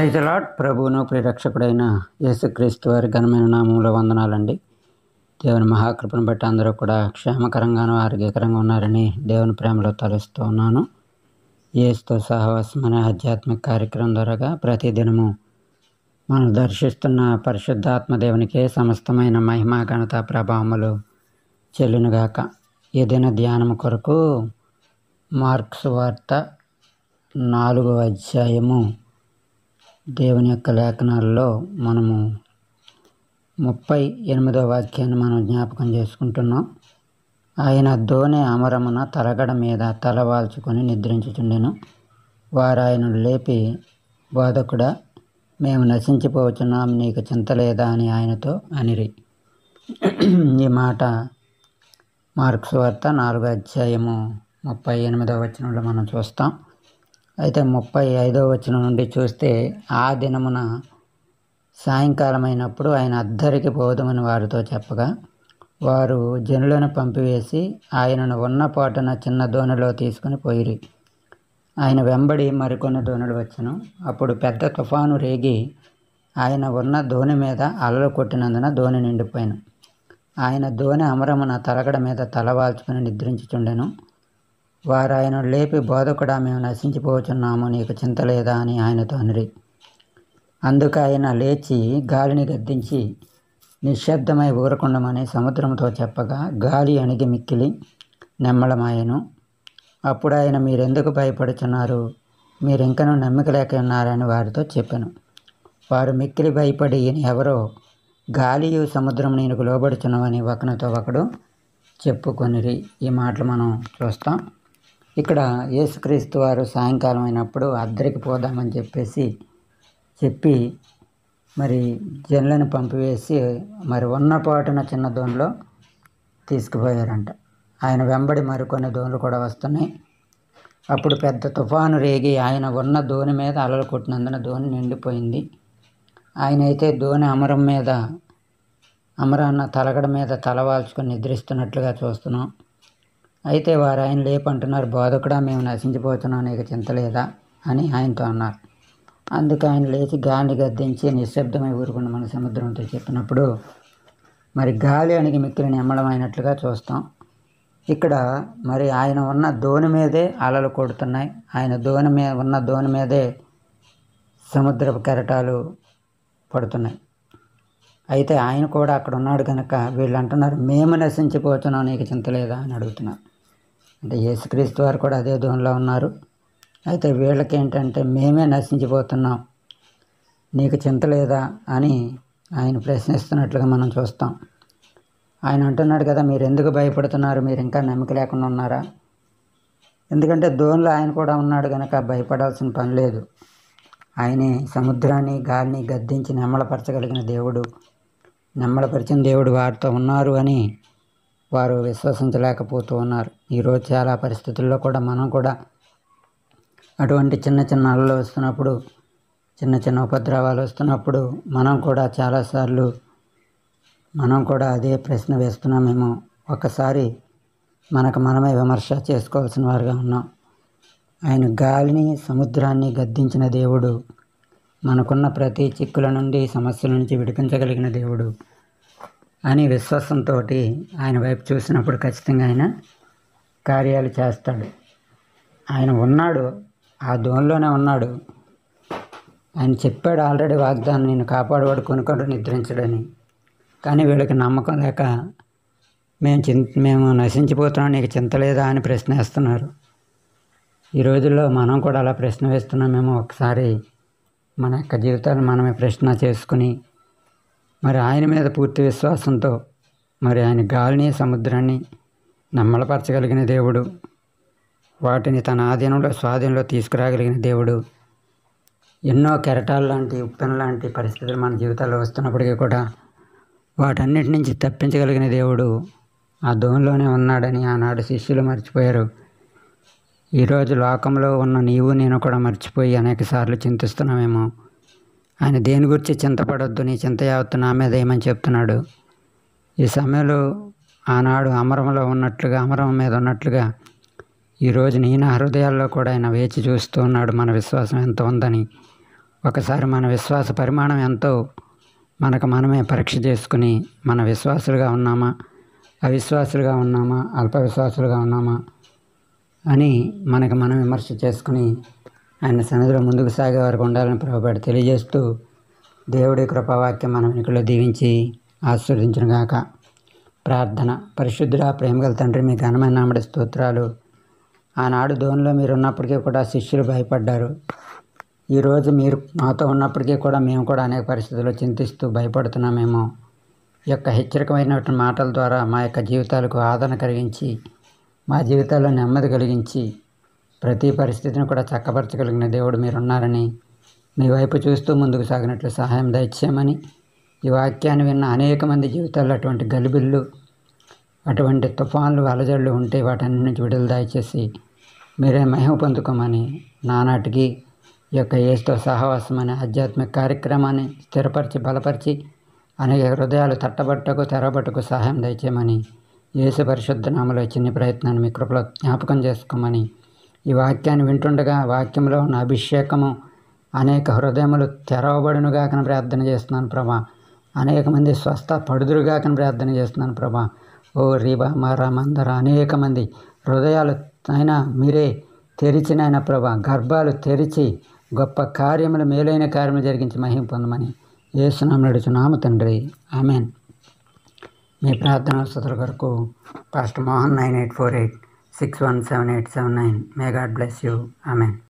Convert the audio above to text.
Praise the lord. ప్రభువును ప్రియరక్షకుడైన యేసుక్రీస్తు వారి ఘనమైన నామములో వందనాలండి. దేవుని మహాకృపను బట్టి అందరూ కూడా క్షేమకరంగాను ఆరోగ్యకరంగా ఉన్నారని దేవుని ప్రేమలో తలుస్తూ ఉన్నాను. యేసుతో సహవాసం అనే ఆధ్యాత్మిక కార్యక్రమం ద్వారాగా ప్రతిదినము మనం దర్శిస్తున్న పరిశుద్ధాత్మ దేవునికే సమస్తమైన మహిమ ఘనత ప్రభావములు చెల్లునుగాక. ఈ దిన ధ్యానము కొరకు మార్కు సువార్త 4వ అధ్యాయము దేవుని యొక్క లేఖనాల్లో మనము 38వ వాక్యాన్ని మనం జ్ఞాపకం చేసుకుంటున్నాం. ఆయన దోణి అమరమున తలగడ మీద తలవాల్చుకొని నిద్రించుచుండెను. వారు ఆయనను లేపి, బోధకుడా, మేము నశించిపోవచ్చున్నాం, నీకు చింత లేదా అని ఆయనతో అనిరి. ఈ మాట మార్కు సువార్త 4వ అధ్యాయము 38వ వచనంలో మనం చూస్తాం. అయితే 35వ వచనం నుండి చూస్తే, ఆ దినమున సాయంకాలం అయినప్పుడు ఆయన అద్దరికి పోదుమని వారితో చెప్పగా, వారు జనులను పంపివేసి ఆయనను ఉన్న పాటున చిన్న దోణిలో తీసుకుని పోయిరి. ఆయన వెంబడి మరికొన్ని దోణులు వచ్చెను. అప్పుడు పెద్ద తుఫాను రేగి ఆయన ఉన్న దోణి మీద అలలు కొట్టినందున దోణి నిండిపోయాను. ఆయన దోణి అమరమున తలగడ మీద తలవాల్చుకుని నిద్రించుచుండెను. వారు ఆయన లేపి, బోధకుడా, మేము నశించిపోవచ్చున్నాము, నీకు చింత లేదా అని ఆయనతో అనిరి. అందుకు ఆయన లేచి గాలిని గద్దించి నిశ్శబ్దమై ఊరకుండమని సముద్రంతో చెప్పగా, గాలి అణిగి మిక్కిలి నెమ్మళమాయెను. అప్పుడు ఆయన, మీరెందుకు భయపడుచున్నారు, మీరింకనూ నమ్మిక లేక ఉన్నారని వారితో చెప్పెను. వారు మిక్కిలి భయపడి, ఈయన ఎవరో, గాలియు సముద్రం నీకు లోబడుచున్నవని ఒకరితో ఒకడు చెప్పుకొనిరి. ఈ మాటలు మనం చూస్తాం. ఇక్కడ యేసుక్రీస్తు వారు సాయంకాలం అయినప్పుడు అద్దరికి పోదామని చెప్పి మరి జనులను పంపివేసి మరి ఉన్నపాటున చిన్న దోణిలో తీసుకుపోయారంట. ఆయన వెంబడి మరికొన్ని దోణులు కూడా వస్తున్నాయి. అప్పుడు పెద్ద తుఫాను రేగి ఆయన ఉన్న దోణి మీద అలలు కొట్టినందున దోణి నిండిపోయింది. ఆయన అయితే దోణి అమరాన్న తలగడ మీద తలవాల్చుకొని నిద్రిస్తున్నట్లుగా చూస్తున్నాం. అయితే వారు ఆయన లేపంటున్నారు, బోధకుడా, మేము నశించిపోతున్నాం, నీకు చింత లేదా అని ఆయనతో అన్నారు. అందుకు ఆయన లేచి గాలిని గద్దించి నిశ్శబ్దమై ఊరుకుండా మన సముద్రంతో చెప్పినప్పుడు మరి గాలి అణిగి మిక్కిలి నెమ్మళమైనట్లుగా చూస్తాం. ఇక్కడ మరి ఆయన ఉన్న దోణి మీదే అలలు కొడుతున్నాయి. ఆయన ఉన్న దోణి మీదే సముద్రపు కెరటాలు పడుతున్నాయి. అయితే ఆయన కూడా అక్కడ ఉన్నాడు కనుక వీళ్ళు అంటున్నారు, మేము నశించిపోతున్నాం, నీకు చింత లేదా అని అడుగుతున్నారు. అంటే యేసుక్రీస్తు వారు కూడా అదే దోణిలో ఉన్నారు. అయితే వీళ్ళకి ఏంటంటే, మేమే నశించిపోతున్నాం, నీకు చింత లేదా అని ఆయన ప్రశ్నిస్తున్నట్లుగా మనం చూస్తాం. ఆయన అంటున్నాడు కదా, మీరు ఎందుకు భయపడుతున్నారు, మీరు ఇంకా నమ్మిక లేకుండా ఉన్నారా? ఎందుకంటే దోణిలో ఆయన కూడా ఉన్నాడు కనుక భయపడాల్సిన పని లేదు. ఆయనే సముద్రాన్ని గాలిని గద్దించి నెమ్మళపరచగలిగిన దేవుడు. నెమ్మళపరిచిన దేవుడు వారితో ఉన్నారు అని వారు విశ్వసించలేకపోతూ ఉన్నారు. ఈరోజు చాలా పరిస్థితుల్లో కూడా మనం కూడా అటువంటి చిన్న చిన్న అలలు వస్తున్నప్పుడు, చిన్న చిన్న ఉపద్రవాలు వస్తున్నప్పుడు మనం కూడా చాలాసార్లు అదే ప్రశ్న వేస్తున్నామేమో. ఒకసారి మనకు మనమే విమర్శ చేసుకోవాల్సిన వారుగా ఉన్నాం. ఆయన గాలిని సముద్రాన్ని గద్దించిన దేవుడు, మనకున్న ప్రతి చిక్కుల నుండి సమస్యల నుంచి విడిపించగలిగిన దేవుడు అని విశ్వాసంతో ఆయన వైపు చూసినప్పుడు ఖచ్చితంగా ఆయన కార్యాలు చేస్తాడు. ఆయన ఉన్నాడు, ఆ దోణిలోనే ఉన్నాడు. ఆయన చెప్పాడు ఆల్రెడీ వాగ్దానం, నేను కాపాడువాడు కొనుక్కొని నిద్రించడని. కానీ వీళ్ళకి నమ్మకం లేక మేము నశించిపోతున్నాం, నీకు చింత లేదా అని ప్రశ్న వేస్తున్నారు. ఈ రోజుల్లో మనం కూడా అలా ప్రశ్న వేస్తున్నామేమో. ఒకసారి మన యొక్క జీవితాలు మనమే ప్రశ్న చేసుకుని మరి ఆయన మీద పూర్తి విశ్వాసంతో మరి ఆయన గాలిని సముద్రాన్ని నమ్మలపరచగలిగిన దేవుడు, వాటిని తన ఆధీనంలో స్వాధీనంలో తీసుకురాగలిగిన దేవుడు. ఎన్నో కెరటాలు లాంటి ఉప్పెన లాంటి పరిస్థితులు మన జీవితాల్లో వస్తున్నప్పటికీ కూడా వాటన్నిటి నుంచి తప్పించగలిగిన దేవుడు ఆ దోణిలోనే ఉన్నాడని ఆనాడు శిష్యులు మర్చిపోయారు. ఈరోజు లోకంలో ఉన్న నీవు నేను కూడా మర్చిపోయి అనేక సార్లు చింతిస్తున్నామేమో. ఆయన దేని గురించి చింతపడొద్దు, నీ చింత యావత్తు నా మీద ఏమని చెప్తున్నాడు. ఈ సమయంలో ఆనాడు అమరం మీద ఉన్నట్లుగా ఈరోజు నీ నా హృదయాల్లో కూడా ఆయన వేచి చూస్తూ ఉన్నాడు మన విశ్వాసం ఎంత ఉందని. ఒకసారి మన విశ్వాస పరిమాణం ఎంతో మనకు మనమే పరీక్ష చేసుకుని మన విశ్వాసులుగా ఉన్నామా, అవిశ్వాసులుగా ఉన్నామా, అల్ప విశ్వాసులుగా ఉన్నామా అని మనకు మనం విమర్శ చేసుకుని ఆయన సన్నిధిలో ముందుకు సాగే వరకు ఉండాలని ప్రభువుపేట తెలియజేస్తూ దేవుడి కృపావాక్యం మన వెనుకలో దీవించి ఆశీర్వదించునుగాక. ప్రార్థన. పరిశుద్ధుడా, ప్రేమగల తండ్రి, మీ ఘనమైన నామమున స్తోత్రాలు. ఆనాడు ధోనిలో మీరు ఉన్నప్పటికీ కూడా శిష్యులు భయపడ్డారు. ఈరోజు మీరు మాతో ఉన్నప్పటికీ కూడా మేము కూడా అనేక పరిస్థితుల్లో చింతిస్తూ భయపడుతున్నామేమో. ఈ యొక్క హెచ్చరికమైనటువంటి మాటల ద్వారా మా యొక్క జీవితాలకు ఆదరణ కలిగించి, మా జీవితాల్లో నెమ్మది కలిగించి, ప్రతి పరిస్థితిని కూడా చక్కపరచగలిగిన దేవుడు మీరున్నారని, మీ వైపు చూస్తూ ముందుకు సాగినట్లు సహాయం దయచేయమని, ఈ వాక్యాన్ని విన్న అనేక మంది జీవితాల్లో అటువంటి గలిబిళ్ళు, అటువంటి తుఫాన్లు, అలజడులు ఉంటే వాటన్నిటి నుంచి విడుదల దయచేసి మీరే మహిమ పొందుకోమని, నానాటికి ఈ యొక్క యేసుతో సహవాసం అనే ఆధ్యాత్మిక కార్యక్రమాన్ని స్థిరపరిచి బలపరిచి అనేక హృదయాలు తట్టబట్టకు తెరబట్టకు సహాయం దయచేయమని, యేసు పరిశుద్ధ నామములో చిన్ని ప్రయత్నాన్ని మీ కృపలో జ్ఞాపకం చేసుకోమని, ఈ వాక్యాన్ని వింటుండగా వాక్యంలో ఉన్న అభిషేకము అనేక హృదయములు తెరవబడునుగాకని ప్రార్థన చేస్తున్నాను ప్రభా. అనేక మంది స్వస్థ పడుదురుగాకని ప్రార్థన చేస్తున్నాను ప్రభా. ఓ రీబా మారా మందర అనేక మంది హృదయాలు అయినా మీరే తెరిచినైనా ప్రభా, గర్భాలు తెరిచి గొప్ప కార్యములు, మేలైన కార్యములు జరిగించి మహిమ పొందమని యేసునామములో అడుగుచున్నాము తండ్రి. ఆమెన్. మీ ప్రార్థన అవసరాల కొరకు pastor Mohan 9848617879. May God bless you. Amen.